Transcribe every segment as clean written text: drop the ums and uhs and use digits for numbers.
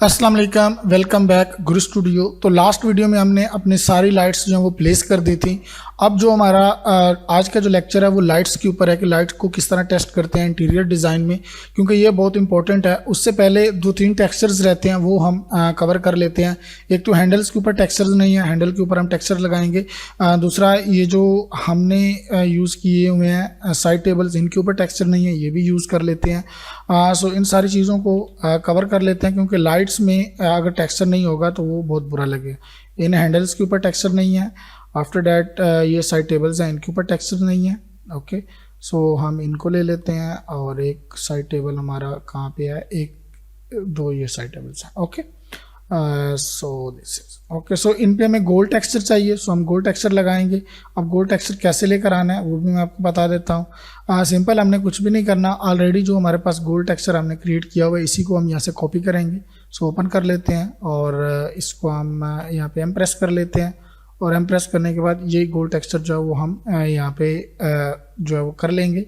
अस्सलाम वालेकुम, welcome back गुरु studio. तो लास्ट वीडियो में हमने अपनी सारी लाइट्स जो हैं वो प्लेस कर दी थी। अब जो हमारा आज का जो लेक्चर है वो लाइट्स के ऊपर है कि लाइट्स को किस तरह टेस्ट करते हैं इंटीरियर डिज़ाइन में, क्योंकि ये बहुत इंपॉर्टेंट है। उससे पहले 2-3 टेक्सचर्स रहते हैं वो हम कवर कर लेते हैं। एक तो हैंडल्स के ऊपर टेक्सचर्स नहीं है, हैंडल के ऊपर हम टेक्सचर लगाएंगे। दूसरा ये जो हमने यूज़ किए हुए हैं साइड टेबल्स, इनके ऊपर टेक्सचर नहीं है, ये भी यूज़ कर लेते हैं। सो इन सारी चीज़ों को कवर कर लेते हैं, क्योंकि लाइट्स में अगर टेक्सचर नहीं होगा तो वो बहुत बुरा लगेगा। इन हैंडल्स के ऊपर टेक्सचर नहीं है। आफ्टर दैट ये साइड टेबल्स हैं, इनके ऊपर टेक्सचर नहीं है। ओके, सो हम इनको ले लेते हैं और एक साइड टेबल हमारा कहाँ पे है, एक दो ये साइड टेबल्स हैं। Okay, so this is okay. So इन पे हमें गोल्ड टेक्सचर चाहिए, सो हम गोल्ड टेक्सचर लगाएंगे। अब गोल्ड टेक्सचर कैसे लेकर आना है वो भी मैं आपको बता देता हूँ। सिंपल, हमने कुछ भी नहीं करना। ऑलरेडी जो हमारे पास गोल्ड टेक्सचर हमने क्रिएट किया हुआ है, इसी को हम यहाँ से कॉपी करेंगे। सो ओपन कर लेते हैं और इसको हम यहाँ पे एम्प्रेस कर लेते हैं, और एम्प्रेस करने के बाद ये गोल्ड टेक्सचर जो है वो हम यहाँ पे जो है वो कर लेंगे,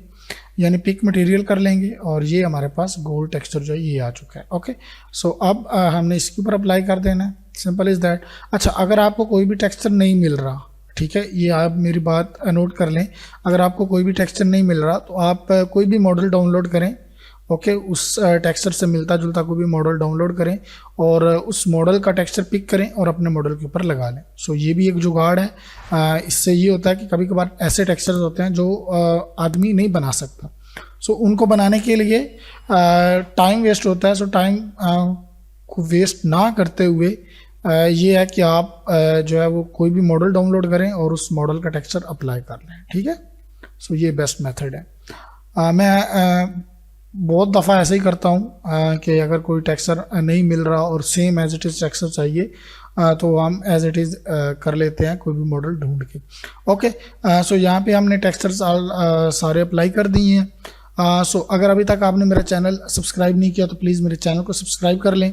यानी पिक मटेरियल कर लेंगे, और ये हमारे पास गोल्ड टेक्सचर जो है ये आ चुका है। ओके, सो अब हमने इसके ऊपर अप्लाई कर देना है। Simple is that. अच्छा, अगर आपको कोई भी टेक्सचर नहीं मिल रहा, ठीक है, ये आप मेरी बात नोट कर लें, अगर आपको कोई भी टेक्सचर नहीं मिल रहा तो आप कोई भी मॉडल डाउनलोड करें। ओके, उस टेक्सचर से मिलता जुलता कोई भी मॉडल डाउनलोड करें और उस मॉडल का टेक्सचर पिक करें और अपने मॉडल के ऊपर लगा लें। सो ये भी एक जुगाड़ है। इससे ये होता है कि कभी कभार ऐसे टेक्सचर्स होते हैं जो आदमी नहीं बना सकता। सो उनको बनाने के लिए टाइम वेस्ट होता है। सो टाइम को वेस्ट ना करते हुए ये है कि आप जो है वो कोई भी मॉडल डाउनलोड करें और उस मॉडल का टेक्सचर अप्लाई कर लें। ठीक है, सो ये बेस्ट मेथड है। मैं बहुत दफ़ा ऐसे ही करता हूँ कि अगर कोई टेक्सचर नहीं मिल रहा और same as it is texture चाहिए तो हम एज इट इज़ कर लेते हैं कोई भी मॉडल ढूंढ के। ओके, सो यहाँ पे हमने टेक्सचर्स सारे अप्लाई कर दिए हैं। सो अगर अभी तक आपने मेरा चैनल सब्सक्राइब नहीं किया तो प्लीज़ मेरे चैनल को सब्सक्राइब कर लें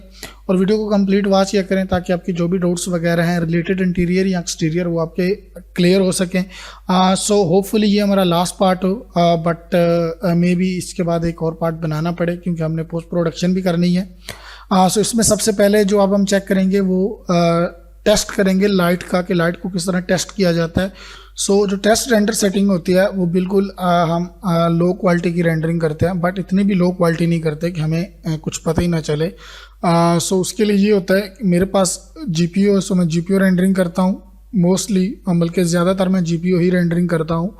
और वीडियो को कंप्लीट वॉच किया करें, ताकि आपकी जो भी डाउट्स वगैरह हैं रिलेटेड इंटीरियर या एक्सटीरियर वो आपके क्लियर हो सकें। सो होपफुली ये हमारा लास्ट पार्ट हो, बट मे बी इसके बाद एक और पार्ट बनाना पड़े, क्योंकि हमने पोस्ट प्रोडक्शन भी करनी है। सो इसमें सबसे पहले जो अब हम चेक करेंगे वो टेस्ट करेंगे लाइट का, कि लाइट को किस तरह टेस्ट किया जाता है। सो जो टेस्ट रेंडर सेटिंग होती है वो बिल्कुल हम लो क्वालिटी की रेंडरिंग करते हैं, बट इतनी भी लो क्वालिटी नहीं करते कि हमें कुछ पता ही ना चले। सो उसके लिए ये होता है कि मेरे पास जीपीयू है, सो मैं जीपीयू रेंडरिंग करता हूँ मोस्टली, बल्कि ज़्यादातर मैं जीपीयू ही रेंडरिंग करता हूँ,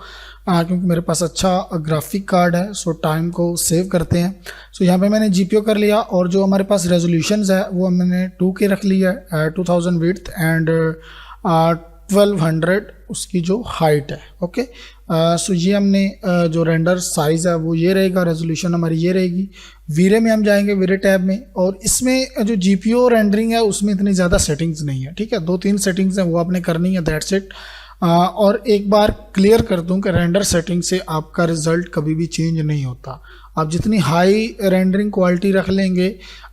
क्योंकि मेरे पास अच्छा ग्राफिक कार्ड है। सो टाइम को सेव करते हैं। सो यहाँ पे मैंने जीपीयू कर लिया, और जो हमारे पास रेजोल्यूशंस है वो मैंने 2K रख लिया है, 2000 विड्थ एंड 1200 उसकी जो हाइट है। ओके, सो ये हमने जो रेंडर साइज़ है वो ये रहेगा, रेजोल्यूशन हमारी ये रहेगी। वीरे में हम जाएंगे, वीरे टैब में, और इसमें जो जीपीयू रेंडरिंग है उसमें इतनी ज़्यादा सेटिंग्स नहीं है। ठीक है, 2-3 सेटिंग्स हैं वो आपने करनी है, दैट्स इट। और एक बार क्लियर कर दूं कि रेंडर सेटिंग से आपका रिज़ल्ट कभी भी चेंज नहीं होता। आप जितनी हाई रेंडरिंग क्वालिटी रख लेंगे,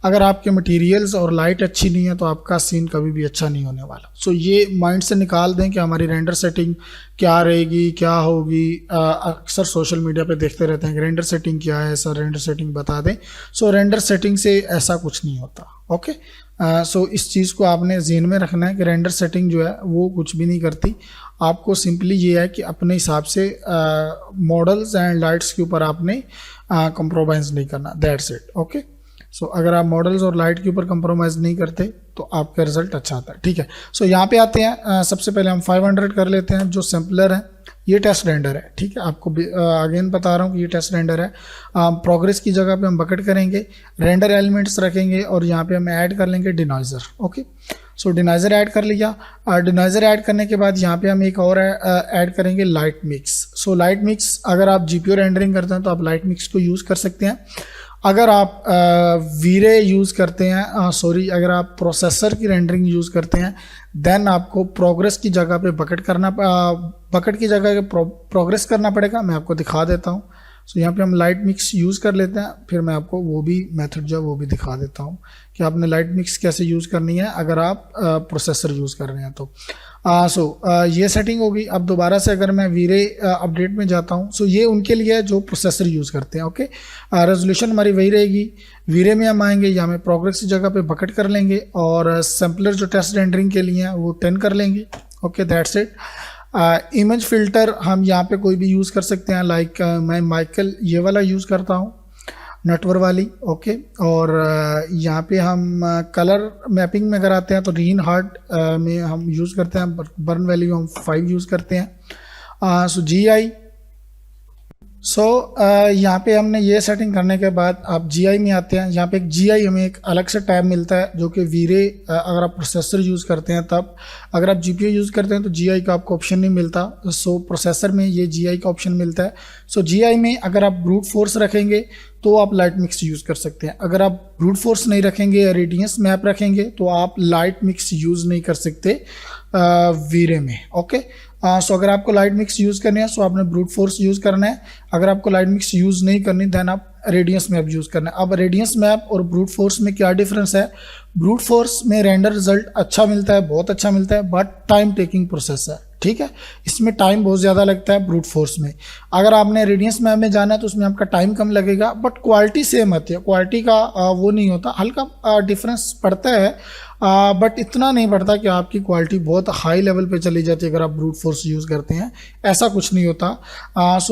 अगर आपके मटेरियल्स और लाइट अच्छी नहीं है तो आपका सीन कभी भी अच्छा नहीं होने वाला। सो ये माइंड से निकाल दें कि हमारी रेंडर सेटिंग क्या रहेगी, क्या होगी। अक्सर सोशल मीडिया पे देखते रहते हैं कि रेंडर सेटिंग क्या है, सर रेंडर सेटिंग बता दें। सो रेंडर सेटिंग से ऐसा कुछ नहीं होता। ओके, सो इस चीज़ को आपने ज़हन में रखना है कि रेंडर सेटिंग जो है वो कुछ भी नहीं करती। आपको सिंपली ये है कि अपने हिसाब से मॉडल्स एंड लाइट्स के ऊपर आपने कंप्रोमाइज़ नहीं करना, दैट्स इट। ओके, सो अगर आप मॉडल्स और लाइट के ऊपर कंप्रोमाइज़ नहीं करते तो आपका रिजल्ट अच्छा आता है। ठीक है, सो यहाँ पे आते हैं। सबसे पहले हम 500 कर लेते हैं, जो सैम्पलर है। ये टेस्ट रेंडर है। ठीक है, आपको अगेन बता रहा हूँ कि ये टेस्ट रेंडर है। प्रोग्रेस की जगह पे हम बकेट करेंगे, रेंडर एलिमेंट्स रखेंगे, और यहाँ पे हम ऐड कर लेंगे डिनॉइजर। ओके, सो डिनॉइजर ऐड कर लिया। डिनॉइजर ऐड करने के बाद यहाँ पे हम एक और ऐड करेंगे, light mix. So light mix, अगर आप जीपीयू रेंडरिंग करते हैं तो आप लाइट मिक्स को यूज़ कर सकते हैं। अगर आप वीरे यूज़ करते हैं, अगर आप प्रोसेसर की रेंडरिंग यूज़ करते हैं, देन आपको प्रोग्रेस की जगह पे बकेट की जगह पे प्रोग्रेस करना पड़ेगा। मैं आपको दिखा देता हूँ। सो यहाँ पे हम लाइट मिक्स यूज़ कर लेते हैं, फिर मैं आपको वो भी मेथड जो है वो भी दिखा देता हूँ कि आपने लाइट मिक्स कैसे यूज़ करनी है अगर आप प्रोसेसर यूज़ कर रहे हैं तो। ये सेटिंग होगी। अब दोबारा से अगर मैं वीरे अपडेट में जाता हूँ, सो ये उनके लिए है जो प्रोसेसर यूज़ करते हैं। ओके, रेजोल्यूशन हमारी वही रहेगी। वीरे में हम आएंगे, यहाँ में प्रोग्रेस की जगह पे बकेट कर लेंगे और सैम्पलर जो टेस्ट रेंडरिंग के लिए है वो 10 कर लेंगे। Okay, that's it. Image filter हम यहाँ पे कोई भी यूज़ कर सकते हैं, लाइक मैं माइकल ये वाला यूज़ करता हूँ, नटवर वाली। ओके, और यहाँ पे हम कलर मैपिंग में अगर आते हैं तो रीन हार्ट में हम यूज़ करते हैं, बर्न वैल्यू हम 5 यूज़ करते हैं। सो GI, यहाँ पे हमने ये सेटिंग करने के बाद आप GI में आते हैं। यहाँ पे एक GI हमें एक अलग से टैब मिलता है जो कि वीरे अगर आप प्रोसेसर यूज़ करते हैं तब, अगर आप GPU यूज़ करते हैं तो GI का आपको ऑप्शन नहीं मिलता। प्रोसेसर में ये GI का ऑप्शन मिलता है। GI में अगर आप ब्रूट फोर्स रखेंगे तो आप लाइट मिक्स यूज़ कर सकते हैं। अगर आप ब्रूट फोर्स नहीं रखेंगे या रेडियंस मैप रखेंगे तो आप लाइट मिक्स यूज़ नहीं कर सकते वीरे में। ओके, अगर आपको लाइट मिक्स यूज़ करनी है आपने ब्रूट फोर्स यूज़ करना है। अगर आपको लाइट मिक्स यूज़ नहीं करनी देन आप रेडियंस मैप यूज़ करना है। अब रेडियंस मैप और ब्रूट फोर्स में क्या डिफरेंस है? ब्रूट फोर्स में रेंडर रिजल्ट अच्छा मिलता है, बहुत अच्छा मिलता है, बट टाइम टेकिंग प्रोसेस है। ठीक है, इसमें टाइम बहुत ज़्यादा लगता है ब्रूट फोर्स में। अगर आपने रेडियंस मैप में जाना है तो उसमें आपका टाइम कम लगेगा, बट क्वालिटी सेम आती है। क्वालिटी का वो नहीं होता, हल्का डिफरेंस पड़ता है, बट इतना नहीं पड़ता कि आपकी क्वालिटी बहुत हाई लेवल पे चली जाती है अगर आप ब्रूट फोर्स यूज़ करते हैं। ऐसा कुछ नहीं होता।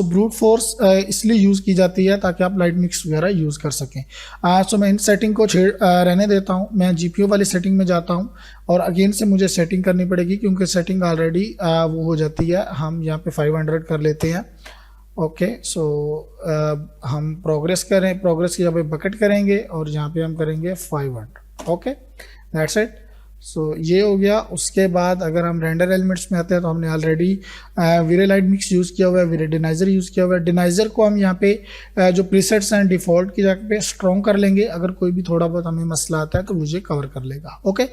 ब्रूट फोर्स इसलिए यूज़ की जाती है ताकि आप लाइट मिक्स वगैरह यूज़ कर सकें। मैं इन सेटिंग को रहने देता हूँ। मैं GPU वाली सेटिंग में जाता हूँ और अगेन से मुझे सेटिंग करनी पड़ेगी क्योंकि सेटिंग ऑलरेडी वो हो जाती है। हम यहाँ पे 500 कर लेते हैं। ओके, हम प्रोग्रेस करें, प्रोग्रेस की यहाँ पे बकेट करेंगे और यहाँ पे हम करेंगे 500। Okay, that's it. ये हो गया। उसके बाद अगर हम रेंडर एलिमेंट्स में आते हैं तो हमने ऑलरेडी वीरे लाइट मिक्स यूज़ किया हुआ है, वीरे डिनाइजर यूज़ किया हुआ है। डिनाइजर को हम यहाँ पे जो प्रीसेट्स हैं डिफ़ॉल्ट की जगह पे स्ट्रॉन्ग कर लेंगे। अगर कोई भी थोड़ा बहुत हमें मसला आता है तो मुझे कवर कर लेगा। ओके,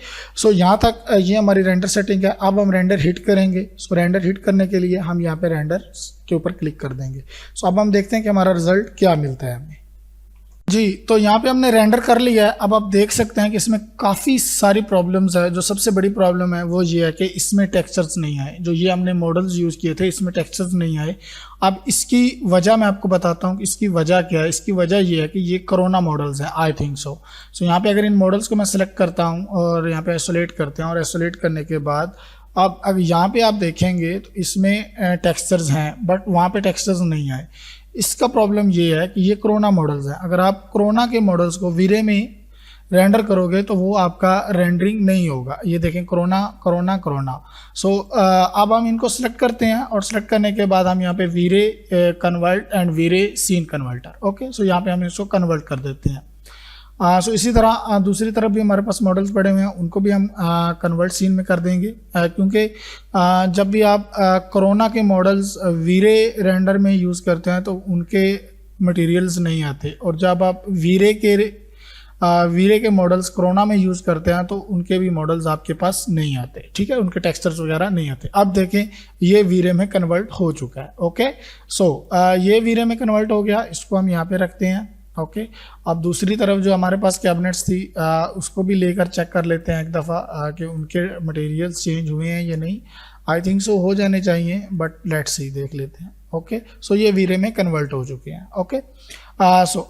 यहाँ तक ये हमारी रेंडर सेटिंग है। अब हम रेंडर हिट करेंगे। रेंडर हिट करने के लिए हम यहाँ पे रेंडर के ऊपर क्लिक कर देंगे। अब हम देखते हैं कि हमारा रिजल्ट क्या मिलता है हमें। जी, तो यहाँ पे हमने रेंडर कर लिया है। अब आप देख सकते हैं कि इसमें काफ़ी सारी प्रॉब्लम्स है। जो सबसे बड़ी प्रॉब्लम है वो ये है कि इसमें टेक्सचर्स नहीं आए। जो ये हमने मॉडल्स यूज़ किए थे इसमें टेक्सचर्स नहीं आए। अब इसकी वजह मैं आपको बताता हूँ कि इसकी वजह क्या है। इसकी वजह ये है कि ये कोरोना मॉडल्स हैं, आई थिंक सो। यहाँ पे अगर इन मॉडल्स को मैं सिलेक्ट करता हूँ और यहाँ पे आइसोलेट करते हैं और आइसोलेट करने के बाद अब यहाँ पे आप देखेंगे तो इसमें टेक्सचर्स हैं बट वहाँ पे टेक्सचर्स नहीं आए। इसका प्रॉब्लम ये है कि ये कोरोना मॉडल्स हैं। अगर आप कोरोना के मॉडल्स को वीरे में रेंडर करोगे तो वो आपका रेंडरिंग नहीं होगा। ये देखें, कोरोना कोरोना कोरोना। अब हम इनको सिलेक्ट करते हैं और सिलेक्ट करने के बाद हम यहाँ पे VRay convert and VRay scene converter. Okay, यहाँ पे हम इसको कन्वर्ट कर देते हैं। इसी तरह दूसरी तरफ भी हमारे पास मॉडल्स पड़े हुए हैं, उनको भी हम कन्वर्ट सीन में कर देंगे क्योंकि जब भी आप कोरोना के मॉडल्स वीरे रेंडर में यूज़ करते हैं तो उनके मटेरियल्स नहीं आते, और जब आप वीरे के मॉडल्स कोरोना में यूज़ करते हैं तो उनके भी मॉडल्स आपके पास नहीं आते। ठीक है, उनके टेक्सचर्स वगैरह नहीं आते। अब देखें ये वीरे में कन्वर्ट हो चुका है। ओके, ये वीरे में कन्वर्ट हो गया। इसको हम यहाँ पे रखते हैं। ओके, अब दूसरी तरफ जो हमारे पास कैबिनेट्स थी उसको भी लेकर चेक कर लेते हैं एक दफ़ा कि उनके मटेरियल्स चेंज हुए हैं या नहीं। आई थिंक सो हो जाने चाहिए, बट लेट्स सी, देख लेते हैं। ओके, ये वीरे में कन्वर्ट हो चुके हैं। ओके,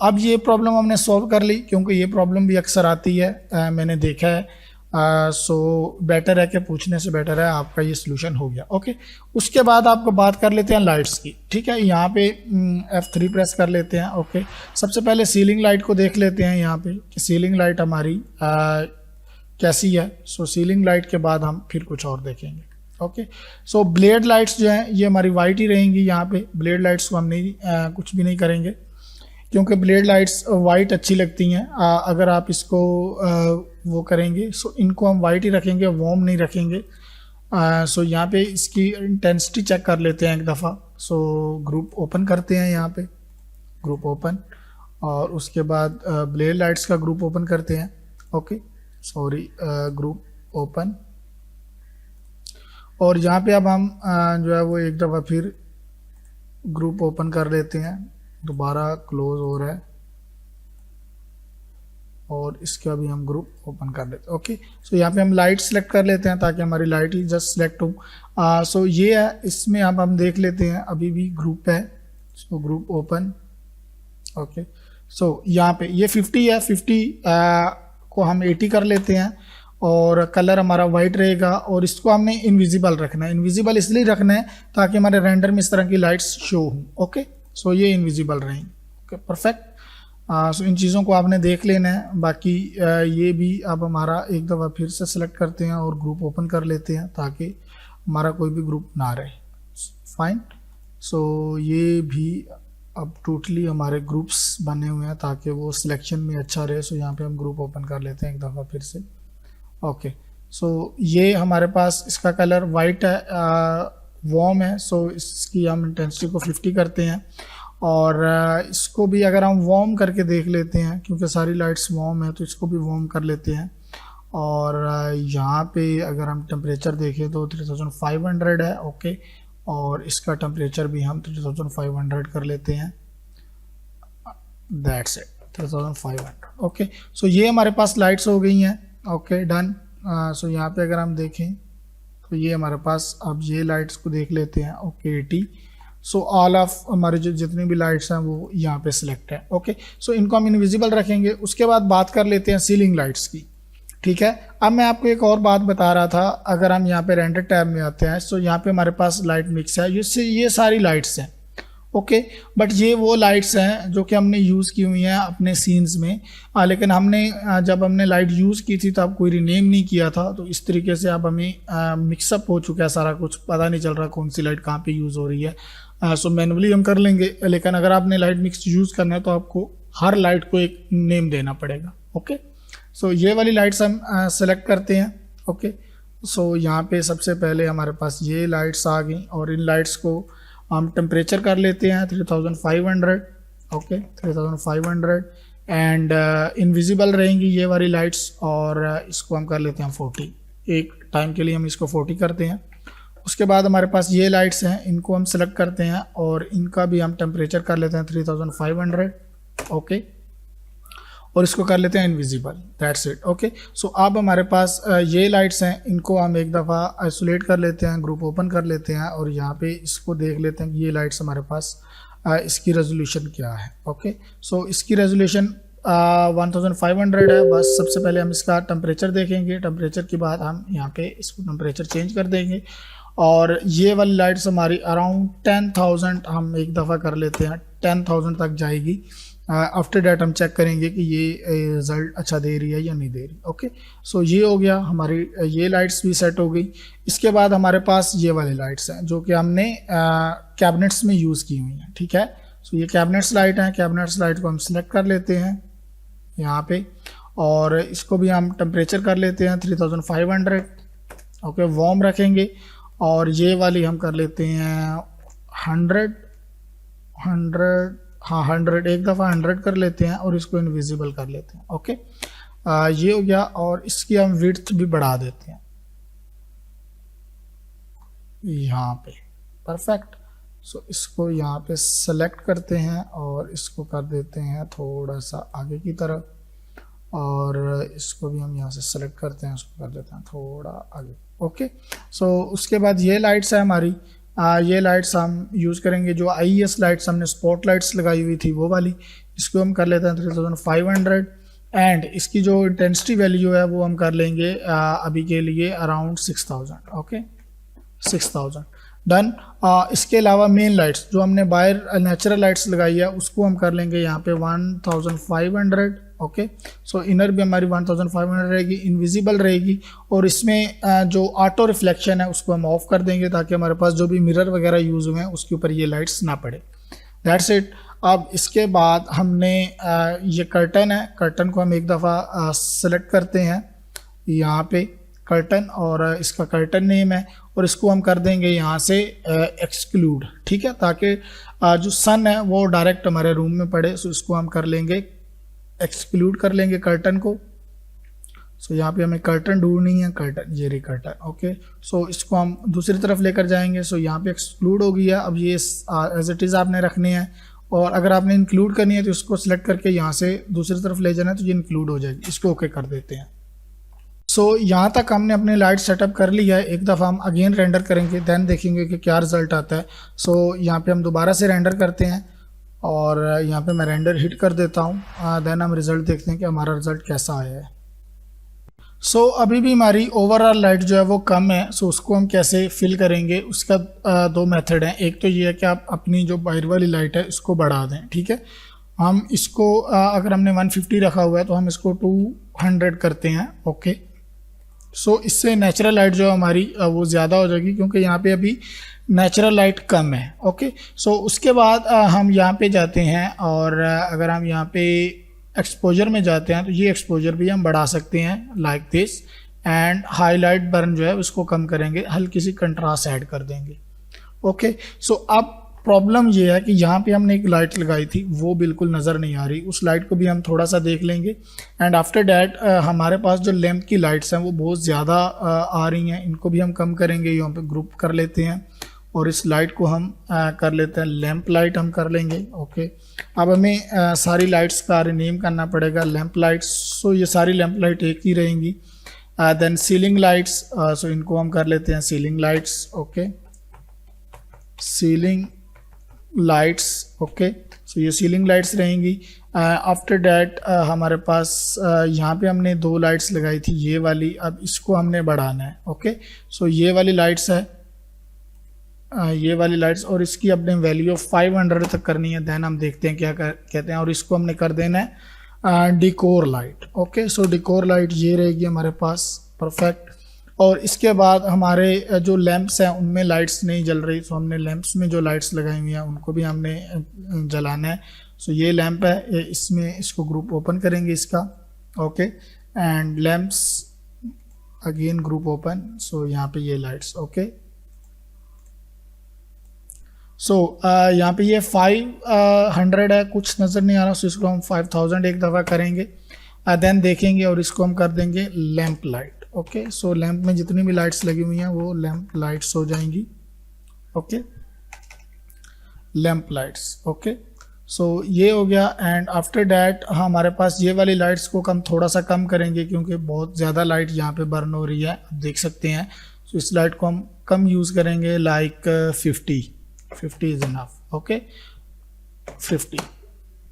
अब ये प्रॉब्लम हमने सॉल्व कर ली क्योंकि ये प्रॉब्लम भी अक्सर आती है, मैंने देखा है। बेटर है कि पूछने से बेटर है आपका ये सोल्यूशन हो गया। ओके, उसके बाद आपको बात कर लेते हैं लाइट्स की। ठीक है, यहाँ पे F3 प्रेस कर लेते हैं। ओके, सबसे पहले सीलिंग लाइट को देख लेते हैं यहाँ पे कि सीलिंग लाइट हमारी कैसी है। सीलिंग लाइट के बाद हम फिर कुछ और देखेंगे। ओके, ब्लेड लाइट्स जो हैं ये हमारी वाइट ही रहेंगी। यहाँ पे ब्लेड लाइट्स को हम नहीं कुछ भी नहीं करेंगे क्योंकि ब्लेड लाइट्स वाइट अच्छी लगती हैं। अगर आप इसको वो करेंगे इनको हम वाइट ही रखेंगे, वॉर्म नहीं रखेंगे। यहाँ पे इसकी इंटेंसिटी चेक कर लेते हैं एक दफ़ा। ग्रुप ओपन करते हैं, यहाँ पे ग्रुप ओपन, और उसके बाद ब्लेड लाइट्स का ग्रुप ओपन करते हैं। ओके, ग्रुप ओपन, और यहाँ पे अब हम जो है वो एक दफ़ा फिर ग्रुप ओपन कर लेते हैं दोबारा क्लोज हो रहा है और इसका भी हम ग्रुप ओपन कर लेते हैं। ओके, सो यहाँ पे हम लाइट सेलेक्ट कर लेते हैं ताकि हमारी लाइट ही जस्ट सेलेक्ट हो। सो ये है, इसमें अब हम देख लेते हैं, अभी भी ग्रुप है, सो ग्रुप ओपन। ओके, सो यहाँ पे ये 50 है, 50 को हम 80 कर लेते हैं और कलर हमारा वाइट रहेगा और इसको हमने इनविजिबल रखना है। इनविजिबल इसलिए रखना है ताकि हमारे रेंडर में इस तरह की लाइट्स शो हों। ओके, सो ये इनविजिबल रहेंगे। Okay, perfect. सो इन चीज़ों को आपने देख लेना है। बाकी ये भी अब हमारा एक दफ़ा फिर से सेलेक्ट करते हैं और ग्रुप ओपन कर लेते हैं ताकि हमारा कोई भी ग्रुप ना रहे। फाइन, सो ये भी अब टोटली हमारे ग्रुप्स बने हुए हैं ताकि वो सिलेक्शन में अच्छा रहे। सो यहाँ पे हम ग्रुप ओपन कर लेते हैं एक दफ़ा फिर से। ओके, सो ये हमारे पास इसका कलर वाइट है, वार्म है। सो इसकी हम इंटेंसिटी को 50 करते हैं और इसको भी अगर हम वार्म करके देख लेते हैं, क्योंकि सारी लाइट्स वार्म है तो इसको भी वार्म कर लेते हैं। और यहाँ पे अगर हम टेम्परेचर देखें तो 3500 है। ओके, और इसका टेम्परेचर भी हम 3500 कर लेते हैं। That's it, 3500। ओके, सो ये हमारे पास लाइट्स हो गई हैं। Okay, done. सो यहाँ पे अगर हम देखें तो ये हमारे पास, अब ये लाइट्स को देख लेते हैं। ओके, 80। सो ऑल ऑफ हमारे जो जितनी भी लाइट्स हैं वो यहाँ पे सिलेक्ट है। ओके, सो इनको हम इनविजिबल रखेंगे। उसके बाद बात कर लेते हैं सीलिंग लाइट्स की। ठीक है, अब मैं आपको एक और बात बता रहा था, अगर हम यहाँ पे रेंडर टैब में आते हैं तो यहाँ पे हमारे पास लाइट मिक्स है, ये सारी लाइट्स हैं। ओके, बट ये वो लाइट्स हैं जो कि हमने यूज़ की हुई हैं अपने सीन्स में, लेकिन हमने जब हमने लाइट यूज़ की थी तो अब कोई रीनेम नहीं किया था। तो इस तरीके से अब हमें मिक्सअप हो चुका है सारा कुछ, पता नहीं चल रहा कौन सी लाइट कहाँ पे यूज़ हो रही है। सो मैनुअली हम कर लेंगे, लेकिन अगर आपने लाइट मिक्स यूज़ करना है तो आपको हर लाइट को एक नेम देना पड़ेगा। ओके, सो ये वाली लाइट्स हम सेलेक्ट करते हैं। ओके, सो यहाँ पे सबसे पहले हमारे पास ये लाइट्स आ गई और इन लाइट्स को हम टेम्परेचर कर लेते हैं 3500। ओके, 3500 एंड इनविजिबल रहेंगी ये वाली लाइट्स और इसको हम कर लेते हैं 40। एक टाइम के लिए हम इसको 40 करते हैं। उसके बाद हमारे पास ये लाइट्स हैं, इनको हम सेलेक्ट करते हैं और इनका भी हम टेम्परेचर कर लेते हैं 3500। ओके, और इसको कर लेते हैं इनविजिबल। That's it. ओके, सो अब हमारे पास ये लाइट्स हैं, इनको हम एक दफ़ा आइसोलेट कर लेते हैं, ग्रुप ओपन कर लेते हैं और यहाँ पे इसको देख लेते हैं कि ये लाइट्स हमारे पास इसकी रेजोल्यूशन क्या है। ओके, सो इसकी रेजोल्यूशन 1500 है। बस सबसे पहले हम इसका टेम्परेचर देखेंगे, टेम्परेचर के बाद हम यहाँ पे इसको टेम्परेचर चेंज कर देंगे और ये वाली लाइट्स हमारी अराउंड 10,000 हम एक दफ़ा कर लेते हैं, 10,000 तक जाएगी। आफ्टर डेट हम चेक करेंगे कि ये रिज़ल्ट अच्छा दे रही है या नहीं दे रही। ओके, सो ये हो गया, हमारी ये लाइट्स भी सेट हो गई। इसके बाद हमारे पास ये वाली लाइट्स हैं जो कि हमने कैबिनेट्स में यूज़ की हुई हैं। ठीक है, सो ये कैबिनेट्स लाइट हैं। कैबिनेट्स लाइट को हम सिलेक्ट कर लेते हैं यहाँ पे और इसको भी हम टेम्परेचर कर लेते हैं 3500। ओके, वार्म रखेंगे और ये वाली हम कर लेते हैं 100। हाँ, 100, एक दफ़ा 100 कर लेते हैं और इसको इनविजिबल कर लेते हैं। ओके, ये हो गया और इसकी हम विड्थ भी बढ़ा देते हैं यहाँ पे। परफेक्ट। सो इसको यहाँ पे सेलेक्ट करते हैं और इसको कर देते हैं थोड़ा सा आगे की तरफ और इसको भी हम यहाँ से सेलेक्ट करते हैं, इसको कर देते हैं थोड़ा आगे। ओके, सो उसके बाद ये लाइट्स है हमारी, ये लाइट्स हम यूज़ करेंगे जो IES लाइट्स हमने स्पॉट लाइट्स लगाई हुई थी वो वाली, इसको हम कर लेते हैं 3500 एंड इसकी जो इंटेंसिटी वैल्यू है वो हम कर लेंगे अभी के लिए अराउंड 6000। Okay, 6000 done. इसके अलावा मेन लाइट्स जो हमने बाहर नेचुरल लाइट्स लगाई है उसको हम कर लेंगे यहाँ पे 1500। ओके, सो इनर भी हमारी 1500 रहेगी, इनविजिबल रहेगी और इसमें जो ऑटो रिफ्लेक्शन है उसको हम ऑफ कर देंगे ताकि हमारे पास जो भी मिरर वगैरह यूज़ हुए हैं उसके ऊपर ये लाइट्स ना पड़े। That's it. अब इसके बाद हमने ये कर्टन है, कर्टन को हम एक दफ़ा सेलेक्ट करते हैं यहाँ पे कर्टन और इसका कर्टन नेम है और इसको हम कर देंगे यहाँ से एक्सक्लूड। ठीक है, ताकि जो सन है वो डायरेक्ट हमारे रूम में पड़े। सो इसको हम कर लेंगे एक्सक्लूड कर लेंगे कर्टन को। सो यहाँ पे हमें कर्टन ढूंढनी है, कर्टन, ये रही कर्टन। ओके, सो इसको हम दूसरी तरफ लेकर जाएंगे। सो यहाँ पे एक्सक्लूड हो गया। अब ये एज इट इज़ आपने रखने हैं और अगर आपने इंक्लूड करनी है तो इसको सिलेक्ट करके यहाँ से दूसरी तरफ ले जाना है तो ये इंक्लूड हो जाएगी। इसको ओके कर देते हैं। सो यहाँ तक हमने अपने लाइट सेटअप कर लिया है। एक दफ़ा हम अगेन रेंडर करेंगे, देन देखेंगे कि क्या रिज़ल्ट आता है। सो यहाँ पे हम दोबारा से रेंडर करते हैं और यहाँ पे मैं रेंडर हिट कर देता हूँ। देन हम रिज़ल्ट देखते हैं कि हमारा रिज़ल्ट कैसा आया है। सो अभी भी हमारी ओवरऑल लाइट जो है वो कम है। सो उसको हम कैसे फिल करेंगे, उसका दो मेथड हैं। एक तो ये है कि आप अपनी जो बाहर वाली लाइट है इसको बढ़ा दें, ठीक है। हम इसको अगर हमने 150 रखा हुआ है तो हम इसको 200 करते हैं, ओके। सो इससे नेचुरल लाइट जो हमारी वो ज़्यादा हो जाएगी, क्योंकि यहाँ पे अभी नेचुरल लाइट कम है, ओके। सो उसके बाद हम यहाँ पे जाते हैं और अगर हम यहाँ पे एक्सपोजर में जाते हैं तो ये एक्सपोजर भी हम बढ़ा सकते हैं like this. And highlight burn जो है उसको कम करेंगे, हल्की सी कंट्रास्ट ऐड कर देंगे, ओके। सो अब प्रॉब्लम ये है कि यहाँ पे हमने एक लाइट लगाई थी वो बिल्कुल नज़र नहीं आ रही, उस लाइट को भी हम थोड़ा सा देख लेंगे। एंड आफ्टर डैट हमारे पास जो लैंप की लाइट्स हैं वो बहुत ज़्यादा आ रही हैं, इनको भी हम कम करेंगे। यहाँ पे ग्रुप कर लेते हैं और इस लाइट को हम कर लेते हैं लैंप लाइट हम कर लेंगे, ओके। अब हमें सारी लाइट्स का रिनेम करना पड़ेगा लैंप लाइट्स। सो ये सारी लैंप लाइट एक ही रहेंगी। देन सीलिंग लाइट्स, सो इनको हम कर लेते हैं ceiling lights, okay. Ceiling lights, okay. So ये सीलिंग लाइट्स रहेंगी। आफ्टर डैट हमारे पास यहाँ पे हमने 2 लाइट्स लगाई थी, ये वाली, अब इसको हमने बढ़ाना है, ओके। सो ये वाली लाइट्स है, ये वाली लाइट्स, और इसकी अपने वैल्यू ऑफ 500 तक करनी है। देन हम देखते हैं क्या कहते हैं, और इसको हमने कर देना है डिकोर लाइट, ओके। सो डिकोर लाइट ये रहेगी हमारे पास, परफेक्ट। और इसके बाद हमारे जो लैंप्स हैं उनमें लाइट्स नहीं जल रही, सो हमने लैंप्स में जो लाइट्स लगाई हुई हैं उनको भी हमने जलाना है। सो ये लैंप है, इसमें इसको ग्रुप ओपन करेंगे इसका, okay. And lamps again group open, so यहाँ पे ये लाइट्स, ओके। सो यहाँ पे ये 500 है, कुछ नज़र नहीं आ रहा, सो इसको हम 5000 एक दफ़ा करेंगे। देन देखेंगे और इसको हम कर देंगे लैंप लाइट, ओके। सो लैंप में जितनी भी लाइट्स लगी हुई हैं वो लैंप लाइट्स हो जाएंगी, okay. Lamp lights, okay. So ये हो गया। एंड आफ्टर डैट हमारे पास ये वाली लाइट्स को हम थोड़ा सा कम करेंगे, क्योंकि बहुत ज़्यादा लाइट यहाँ पे बर्न हो रही है, आप देख सकते हैं। सो इस लाइट को हम कम यूज़ करेंगे, लाइक 50 इज़ इनफ, ओके। 50,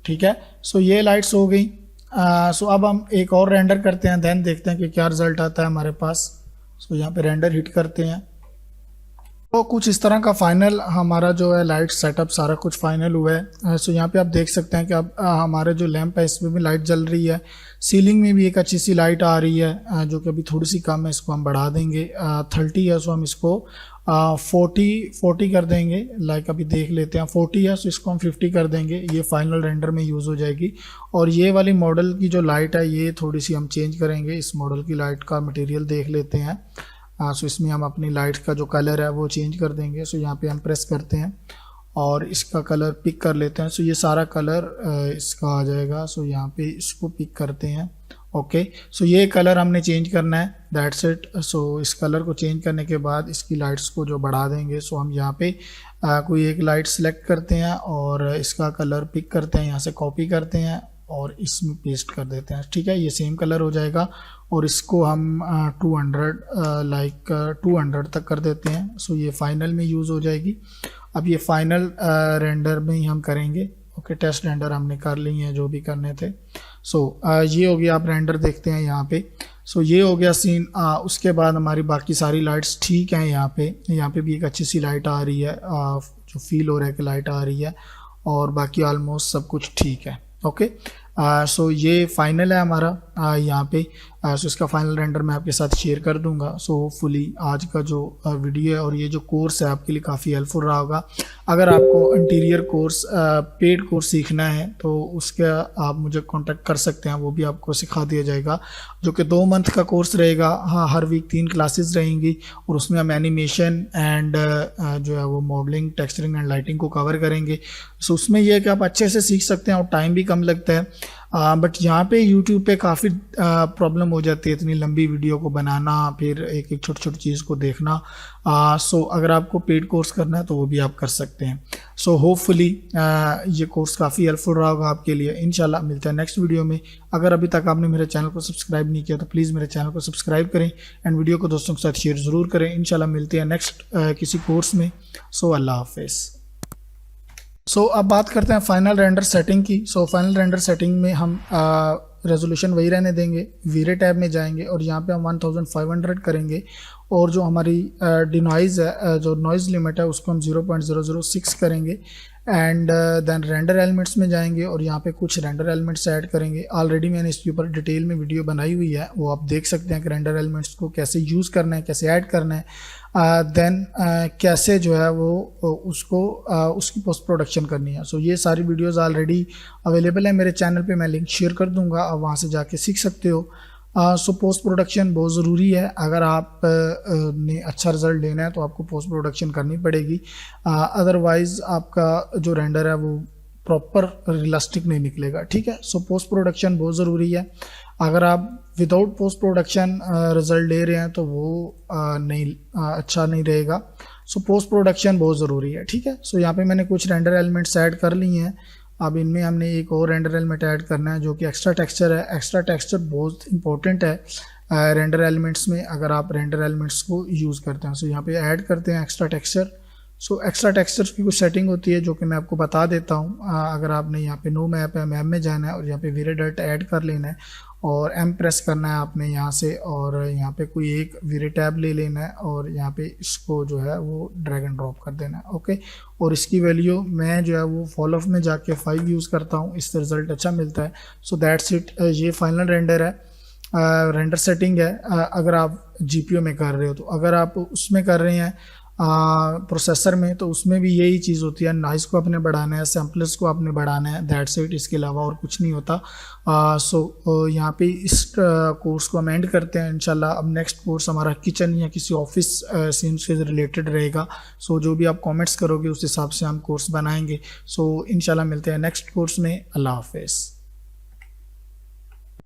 ठीक है। सो ये लाइट्स हो गई। सो अब हम एक और रेंडर करते हैं, देन देखते हैं कि क्या रिजल्ट आता है हमारे पास। सो यहाँ पे रेंडर हिट करते हैं तो कुछ इस तरह का फाइनल हमारा जो है लाइट सेटअप सारा कुछ फाइनल हुआ है। सो यहाँ पे आप देख सकते हैं कि अब हमारे जो लैंप है इसमें भी लाइट जल रही है, सीलिंग में भी एक अच्छी सी लाइट आ रही है, जो कि अभी थोड़ी सी कम है, इसको हम बढ़ा देंगे। 30 है, सो हम इसको 40 कर देंगे, लाइक अभी देख लेते हैं 40 है, सो इसको हम 50 कर देंगे, ये फाइनल रेंडर में यूज़ हो जाएगी। और ये वाली मॉडल की जो लाइट है ये थोड़ी सी हम चेंज करेंगे, इस मॉडल की लाइट का मटेरियल देख लेते हैं। सो इसमें हम अपनी लाइट का जो कलर है वो चेंज कर देंगे। सो यहाँ पे हम प्रेस करते हैं और इसका कलर पिक कर लेते हैं। सो ये सारा कलर इसका आ जाएगा। सो यहाँ पे इसको पिक करते हैं, ओके। सो ये कलर हमने चेंज करना है, दैट्स इट। सो इस कलर को चेंज करने के बाद इसकी लाइट्स को जो बढ़ा देंगे। सो हम यहाँ पे कोई एक लाइट सेलेक्ट करते हैं और इसका कलर पिक करते हैं, यहाँ से कॉपी करते हैं और इसमें पेस्ट कर देते हैं, ठीक है। ये सेम कलर हो जाएगा और इसको हम 200 तक कर देते हैं। सो ये फाइनल में यूज़ हो जाएगी। अब ये फाइनल रेंडर में ही हम करेंगे, ओके। टेस्ट रेंडर हमने कर ली हैं जो भी करने थे। सो ये हो गया, आप रेंडर देखते हैं यहाँ पे। सो ये हो गया सीन। उसके बाद हमारी बाकी सारी लाइट्स ठीक हैं। यहाँ पे भी एक अच्छी सी लाइट आ रही है, जो फील हो रहा है कि लाइट आ रही है, और बाकी ऑलमोस्ट सब कुछ ठीक है, ओके। सो ये फाइनल है हमारा यहाँ पे। सो इसका फाइनल रेंडर मैं आपके साथ शेयर कर दूंगा। सो होपफुली आज का जो वीडियो है और ये जो कोर्स है आपके लिए काफ़ी हेल्पफुल रहा होगा। अगर आपको इंटीरियर कोर्स पेड कोर्स सीखना है तो उसका आप मुझे कांटेक्ट कर सकते हैं, वो भी आपको सिखा दिया जाएगा, जो कि 2 मंथ का कोर्स रहेगा। हाँ, हर वीक 3 क्लासेस रहेंगी और उसमें हम एनिमेशन एंड जो है वो मॉडलिंग, टेक्सचरिंग एंड लाइटिंग को कवर करेंगे। सो उसमें यह है कि आप अच्छे से सीख सकते हैं और टाइम भी कम लगता है। बट यहाँ पे यूट्यूब पे काफ़ी प्रॉब्लम हो जाती है इतनी लंबी वीडियो को बनाना, फिर एक एक छोटी छोटी चीज़ को देखना। सो अगर आपको पेड कोर्स करना है तो वो भी आप कर सकते हैं। सो होपफुली ये कोर्स काफ़ी हेल्पफुल रहा होगा आपके लिए। इंशाल्लाह मिलते हैं नेक्स्ट वीडियो में। अगर अभी तक आपने मेरे चैनल को सब्सक्राइब नहीं किया तो प्लीज़ मेरे चैनल को सब्सक्राइब करें एंड वीडियो को दोस्तों के साथ शेयर ज़रूर करें। इंशाल्लाह मिलते हैं नेक्स्ट किसी कोर्स में। सो अल्लाह हाफिज़। सो अब बात करते हैं फाइनल रेंडर सेटिंग की। सो फाइनल रेंडर सेटिंग में हम रेजोल्यूशन वही रहने देंगे, वीरे टैब में जाएंगे और यहाँ पे हम 1500 करेंगे और जो हमारी डिनॉइज़ है, जो नॉइज़ लिमिट है उसको हम 0.006 करेंगे एंड देन रेंडर एलिमेंट्स में जाएंगे और यहाँ पे कुछ रेंडर एलिमेंट्स ऐड करेंगे। ऑलरेडी मैंने इसके ऊपर डिटेल में वीडियो बनाई हुई है, वो आप देख सकते हैं कि रेंडर एलिमेंट्स को कैसे यूज़ करना है, कैसे ऐड करना है, देन कैसे जो है वो उसको उसकी पोस्ट प्रोडक्शन करनी है। सो ये सारी वीडियोस ऑलरेडी अवेलेबल है मेरे चैनल पे, मैं लिंक शेयर कर दूंगा, आप वहाँ से जाके सीख सकते हो। सो पोस्ट प्रोडक्शन बहुत ज़रूरी है। अगर आप ने अच्छा रिज़ल्ट लेना है तो आपको पोस्ट प्रोडक्शन करनी पड़ेगी, अदरवाइज़ आपका जो रेंडर है वो प्रॉपर रियलिस्टिक नहीं निकलेगा। ठीक है, सो पोस्ट प्रोडक्शन बहुत ज़रूरी है। अगर आप विदाउट पोस्ट प्रोडक्शन रिज़ल्ट ले रहे हैं तो वो अच्छा नहीं रहेगा। सो पोस्ट प्रोडक्शन बहुत ज़रूरी है। ठीक है, सो यहाँ पे मैंने कुछ रेंडर एलिमेंट्स ऐड कर लिए हैं। अब इनमें हमने एक और रेंडर एलिमेंट ऐड करना है जो कि एक्स्ट्रा टेक्सचर है। एक्स्ट्रा टेक्सचर बहुत इंपॉर्टेंट है रेंडर एलिमेंट्स में, अगर आप रेंडर एलिमेंट्स को यूज़ करते हैं। सो यहाँ पे ऐड करते हैं extra texture. So extra texture की कुछ सेटिंग होती है जो कि मैं आपको बता देता हूँ। अगर आपने यहाँ पे नो मैप है, मैप में जाना है और यहाँ पे वीरे डॉट ऐड कर लेना है और एम प्रेस करना है आपने यहाँ से, और यहाँ पे कोई एक वीरे टैब ले लेना है और यहाँ पे इसको जो है वो ड्रैग एंड ड्रॉप कर देना है। ओके, और इसकी वैल्यू मैं जो है वो फॉल ऑफ में जाके 5 यूज़ करता हूँ, इससे रिज़ल्ट अच्छा मिलता है। सो दैट्स इट, ये फाइनल रेंडर है, रेंडर सेटिंग है। अगर आप जीपीयू में कर रहे हो तो, अगर आप उसमें कर रहे हैं प्रोसेसर में तो उसमें भी यही चीज़ होती है, नॉइज़ को आपने बढ़ाना है, सैम्पलर्स को आपने बढ़ाना है, दैट्स इट, इसके अलावा और कुछ नहीं होता। सो यहाँ पे इस कोर्स को हम एंड करते हैं इंशाल्लाह। अब नेक्स्ट कोर्स हमारा किचन या किसी ऑफिस सीन से रिलेटेड रहेगा। सो जो भी आप कमेंट्स करोगे उस हिसाब से हम कोर्स बनाएंगे। सो इंशाल्लाह मिलते हैं नेक्स्ट कोर्स में। अल्लाह हाफिज़।